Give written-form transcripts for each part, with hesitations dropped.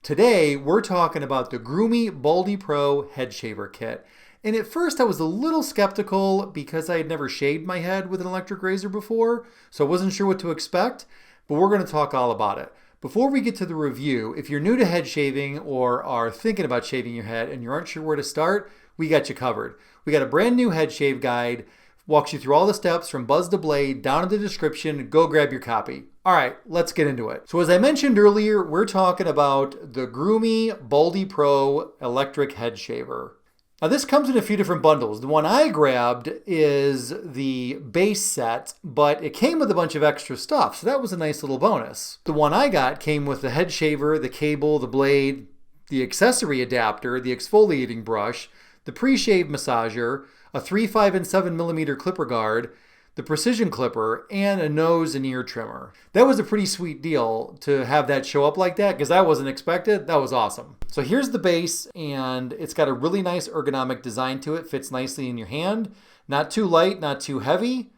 Today, we're talking about the Groomie Baldie Pro head shaver kit. And at first I was a little skeptical because I had never shaved my head with an electric razor before, so I wasn't sure what to expect, but we're going to talk all about it. Before we get to the review, if you're new to head shaving or are thinking about shaving your head and you aren't sure where to start, we got you covered. We got a brand new head shave guide, walks you through all the steps from buzz to blade, down in the description. Go grab your copy. All right, let's get into it. So as I mentioned earlier, we're talking about the Groomie Baldie Pro electric head shaver. Now this comes in a few different bundles. The one I grabbed is the base set, but it came with a bunch of extra stuff, so that was a nice little bonus. The one I got came with the head shaver, the cable, the blade, the accessory adapter, the exfoliating brush, the pre-shave massager, a 3, 5, and 7 millimeter clipper guard, the precision clipper, and a nose and ear trimmer. That was a pretty sweet deal to have that show up like that because I wasn't expected. That was awesome. So here's the base, and it's got a really nice ergonomic design to it. Fits nicely in your hand. Not too light, not too heavy.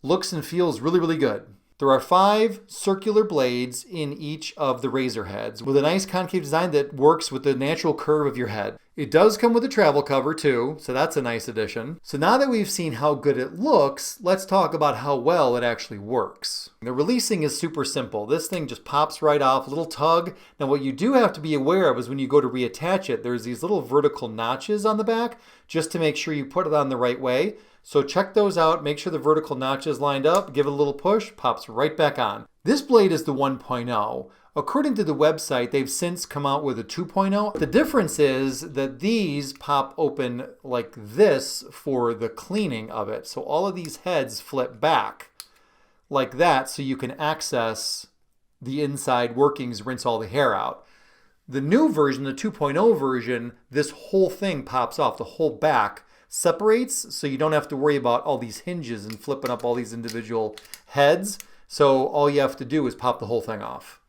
Looks and feels really, really good. There are 5 circular blades in each of the razor heads with a nice concave design that works with the natural curve of your head. It does come with a travel cover too, so that's a nice addition. So now that we've seen how good it looks, let's talk about how well it actually works. The releasing is super simple. This thing just pops right off, a little tug. Now what you do have to be aware of is when you go to reattach it, there's these little vertical notches on the back just to make sure you put it on the right way. So check those out, make sure the vertical notch is lined up, give it a little push, pops right back on. This blade is the 1.0. According to the website, they've since come out with a 2.0. The difference is that these pop open like this for the cleaning of it. So all of these heads flip back like that so you can access the inside workings, rinse all the hair out. The new version, the 2.0 version, this whole thing pops off, the whole back separates, so you don't have to worry about all these hinges and flipping up all these individual heads. So all you have to do is pop the whole thing off.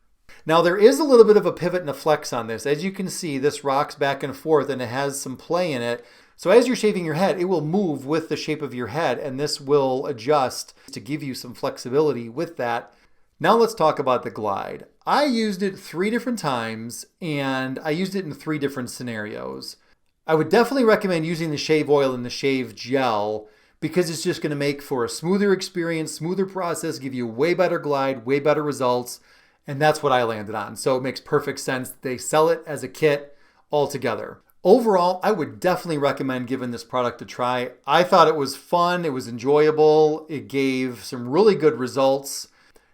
Now there is a little bit of a pivot and a flex on this. As you can see, this rocks back and forth and it has some play in it. So as you're shaving your head, it will move with the shape of your head, and this will adjust to give you some flexibility with that. Now let's talk about the glide. I used it 3 different times and I used it in 3 different scenarios. I would definitely recommend using the shave oil and the shave gel because it's just going to make for a smoother experience, smoother process, give you a way better glide, way better results, and that's what I landed on. So it makes perfect sense. They sell it as a kit altogether. Overall, I would definitely recommend giving this product a try. I thought it was fun, it was enjoyable, it gave some really good results.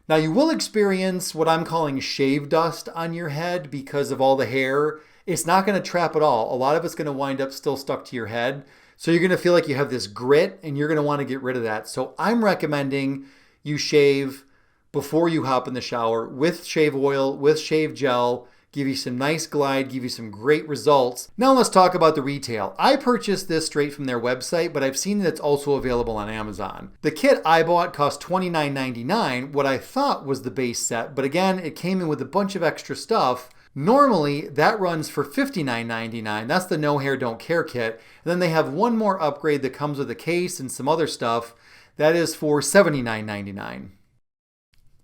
Now you will experience what I'm calling shave dust on your head because of all the hair. It's not going to trap at all. A lot of it's going to wind up still stuck to your head. So you're going to feel like you have this grit and you're going to want to get rid of that. So I'm recommending you shave before you hop in the shower with shave oil, with shave gel, give you some nice glide, give you some great results. Now let's talk about the retail. I purchased this straight from their website, but I've seen that it's also available on Amazon. The kit I bought cost $29.99, what I thought was the base set, but again, it came in with a bunch of extra stuff. Normally, that runs for $59.99. That's the No Hair, Don't Care kit. And then they have one more upgrade that comes with a case and some other stuff. That is for $79.99.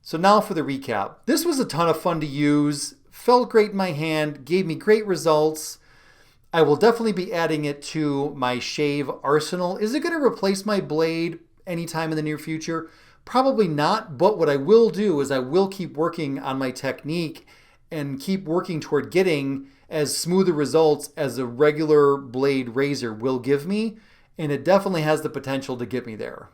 So now for the recap. This was a ton of fun to use. Felt great in my hand. Gave me great results. I will definitely be adding it to my shave arsenal. Is it going to replace my blade anytime in the near future? Probably not. But what I will do is I will keep working on my technique and keep working toward getting as smooth a results as a regular blade razor will give me, and it definitely has the potential to get me there.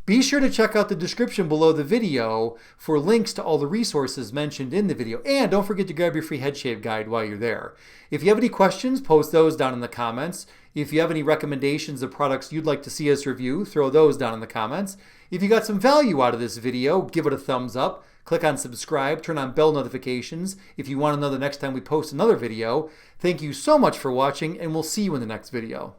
Be sure to check out the description below the video for links to all the resources mentioned in the video, and don't forget to grab your free head shave guide while you're there. If you have any questions, post those down in the comments. If you have any recommendations of products you'd like to see us review, throw those down in the comments. If you got some value out of this video, give it a thumbs up. Click on subscribe, turn on bell notifications if you want to know the next time we post another video. Thank you so much for watching, and we'll see you in the next video.